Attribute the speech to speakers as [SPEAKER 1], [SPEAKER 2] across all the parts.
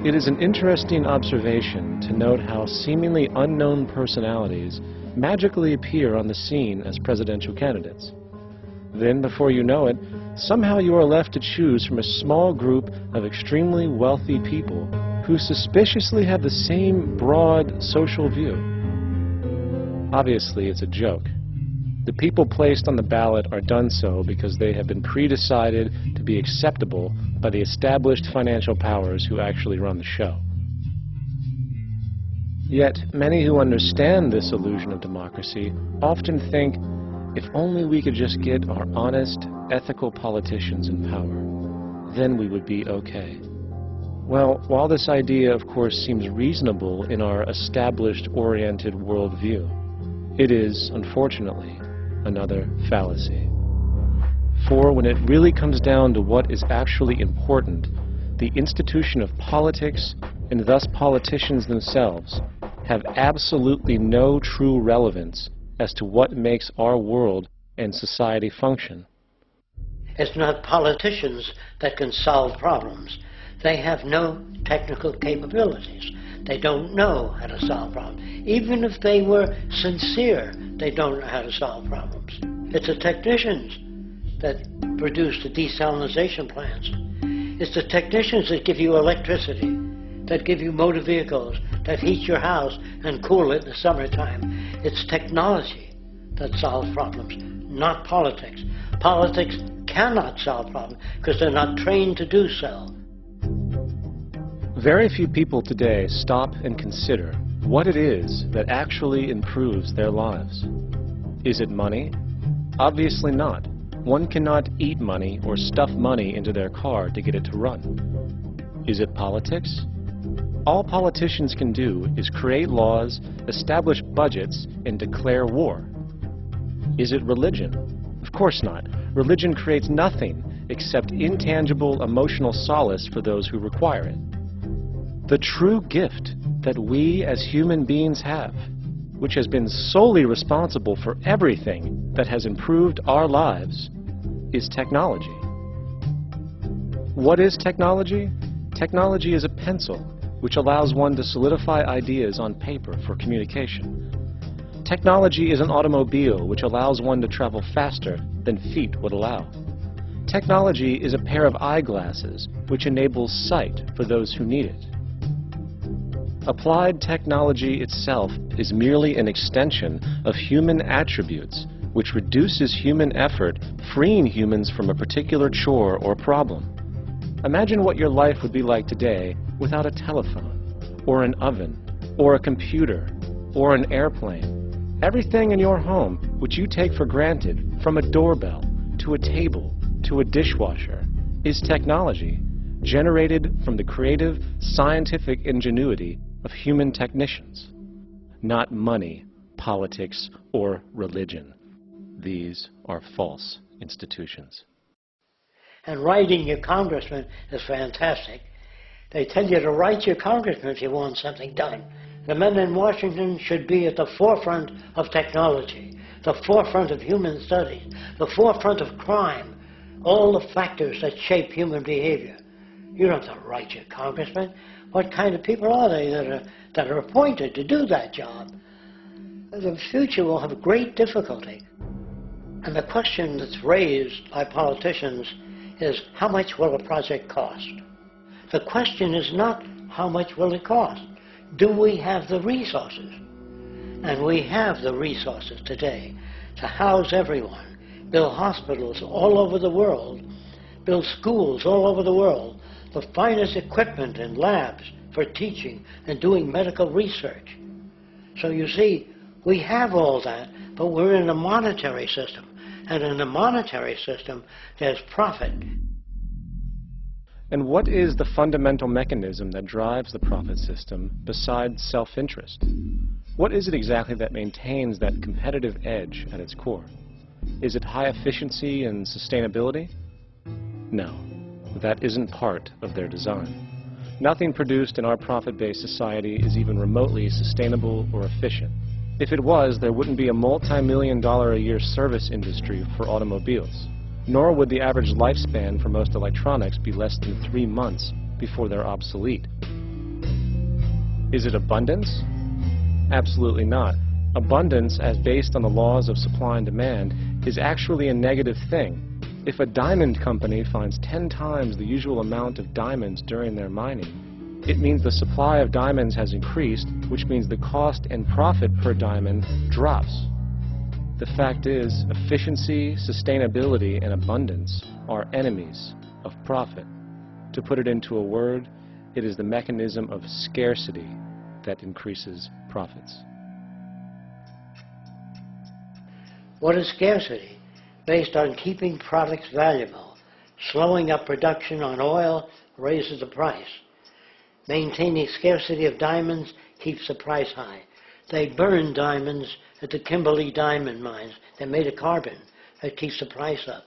[SPEAKER 1] It is an interesting observation to note how seemingly unknown personalities magically appear on the scene as presidential candidates. Then, before you know it, somehow you are left to choose from a small group of extremely wealthy people who suspiciously have the same broad social view. Obviously, it's a joke. The people placed on the ballot are done so because they have been pre-decided to be acceptable by the established financial powers who actually run the show. Yet, many who understand this illusion of democracy often think, if only we could just get our honest, ethical politicians in power, then we would be okay. Well, while this idea, of course, seems reasonable in our established-oriented worldview, it is, unfortunately, another fallacy. For when it really comes down to what is actually important, the institution of politics, and thus politicians themselves, have absolutely no true relevance as to what makes our world and society function.
[SPEAKER 2] It's not politicians that can solve problems. They have no technical capabilities. They don't know how to solve problems. Even if they were sincere, they don't know how to solve problems. It's the technicians that produce the desalination plants. It's the technicians that give you electricity, that give you motor vehicles, that heat your house and cool it in the summertime. It's technology that solves problems, not politics. Politics cannot solve problems because they're not trained to do so.
[SPEAKER 1] Very few people today stop and consider what it is that actually improves their lives. Is it money? Obviously not. One cannot eat money or stuff money into their car to get it to run. Is it politics? All politicians can do is create laws, establish budgets, and declare war. Is it religion? Of course not. Religion creates nothing except intangible emotional solace for those who require it. The true gift that we as human beings have, which has been solely responsible for everything that has improved our lives, is technology. What is technology? Technology is a pencil which allows one to solidify ideas on paper for communication. Technology is an automobile which allows one to travel faster than feet would allow. Technology is a pair of eyeglasses which enables sight for those who need it. Applied technology itself is merely an extension of human attributes which reduces human effort, freeing humans from a particular chore or problem. Imagine what your life would be like today without a telephone, or an oven, or a computer, or an airplane. Everything in your home which you take for granted, from a doorbell, to a table, to a dishwasher, is technology generated from the creative, scientific ingenuity of human technicians, not money, politics, or religion. These are false institutions.
[SPEAKER 2] And writing your congressman is fantastic. They tell you to write your congressman if you want something done. The men in Washington should be at the forefront of technology, the forefront of human studies, the forefront of crime, all the factors that shape human behavior. You don't have to write your congressman. What kind of people are they that are appointed to do that job? The future will have great difficulty. And the question that's raised by politicians is, how much will a project cost? The question is not, how much will it cost? Do we have the resources? And we have the resources today to house everyone, build hospitals all over the world, build schools all over the world, the finest equipment and labs for teaching and doing medical research. So you see, we have all that, but we're in a monetary system. And in a monetary system, there's profit.
[SPEAKER 1] And what is the fundamental mechanism that drives the profit system besides self-interest? What is it exactly that maintains that competitive edge at its core? Is it high efficiency and sustainability? No, that isn't part of their design. Nothing produced in our profit-based society is even remotely sustainable or efficient. If it was, there wouldn't be a multi-million-dollar-a-year service industry for automobiles, nor would the average lifespan for most electronics be less than 3 months before they're obsolete. Is it abundance? Absolutely not. Abundance, as based on the laws of supply and demand, is actually a negative thing. If a diamond company finds 10 times the usual amount of diamonds during their mining, it means the supply of diamonds has increased, which means the cost and profit per diamond drops. The fact is, efficiency, sustainability, and abundance are enemies of profit. To put it into a word, it is the mechanism of scarcity that increases profits.
[SPEAKER 2] What is scarcity? Based on keeping products valuable. Slowing up production on oil raises the price. Maintaining scarcity of diamonds keeps the price high. They burn diamonds at the Kimberley diamond mines. They made a carbon that keeps the price up.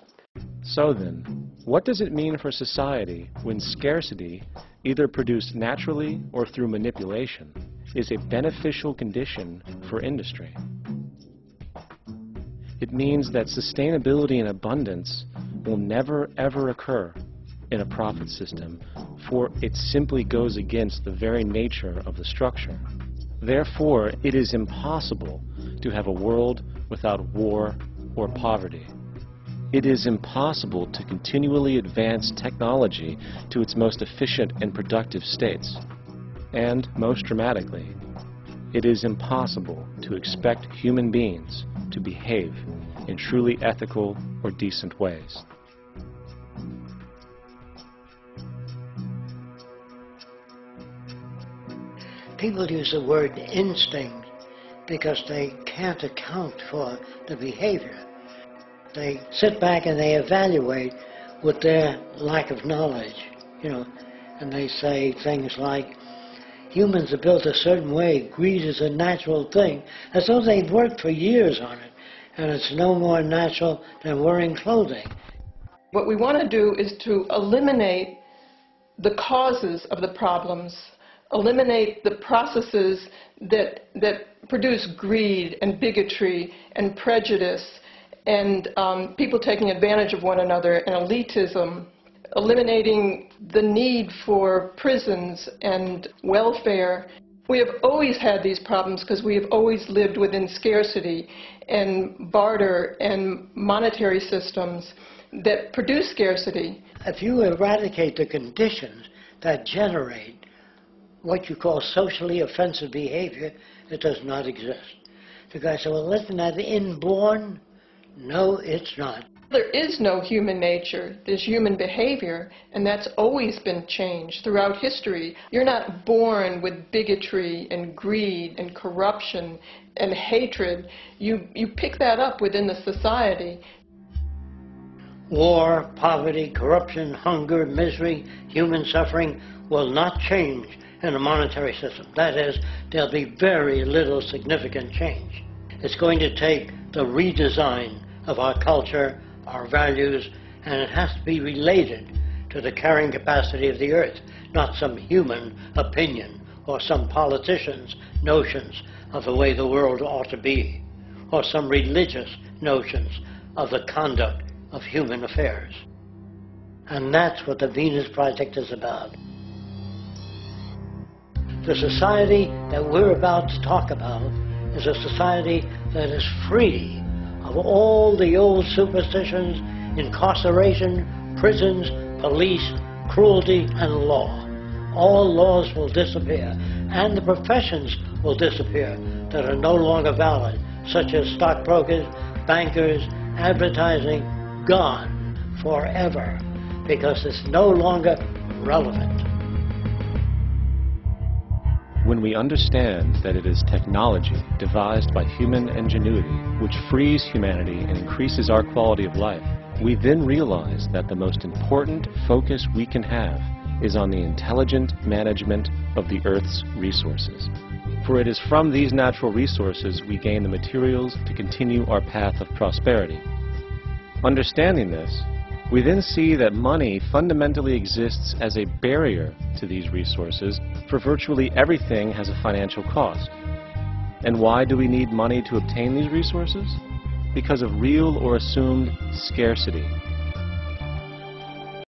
[SPEAKER 1] So then, what does it mean for society when scarcity, either produced naturally or through manipulation, is a beneficial condition for industry? It means that sustainability and abundance will never ever occur in a profit system, for it simply goes against the very nature of the structure. Therefore, it is impossible to have a world without war or poverty. It is impossible to continually advance technology to its most efficient and productive states. And, most dramatically, it is impossible to expect human beings to behave in truly ethical or decent ways.
[SPEAKER 2] People use the word instinct because they can't account for the behavior. They sit back and they evaluate with their lack of knowledge, and they say things like, humans are built a certain way, greed is a natural thing, as though they've worked for years on it, and it's no more natural than wearing clothing.
[SPEAKER 3] What we want to do is to eliminate the causes of the problems, eliminate the processes that produce greed and bigotry and prejudice and people taking advantage of one another and elitism, eliminating the need for prisons and welfare. We have always had these problems because we have always lived within scarcity and barter and monetary systems that produce scarcity.
[SPEAKER 2] If you eradicate the conditions that generate what you call socially offensive behavior, it does not exist. The guy said, well, isn't that inborn? No, it's not.
[SPEAKER 3] There is no human nature. There's human behavior, and that's always been changed throughout history. You're not born with bigotry and greed and corruption and hatred. You pick that up within the society.
[SPEAKER 2] War, poverty, corruption, hunger, misery, human suffering will not change in a monetary system. That is, there'll be very little significant change. It's going to take the redesign of our culture, our values, and it has to be related to the carrying capacity of the earth, not some human opinion or some politician's notions of the way the world ought to be, or some religious notions of the conduct of human affairs. And that's what the Venus Project is about. The society that we're about to talk about is a society that is free of all the old superstitions, incarceration, prisons, police, cruelty, and law. All laws will disappear, and the professions will disappear that are no longer valid, such as stockbrokers, bankers, advertising, gone forever, because it's no longer relevant.
[SPEAKER 1] When we understand that it is technology devised by human ingenuity which frees humanity and increases our quality of life, we then realize that the most important focus we can have is on the intelligent management of the Earth's resources. For it is from these natural resources we gain the materials to continue our path of prosperity. Understanding this, we then see that money fundamentally exists as a barrier to these resources, for virtually everything has a financial cost. And why do we need money to obtain these resources? Because of real or assumed scarcity.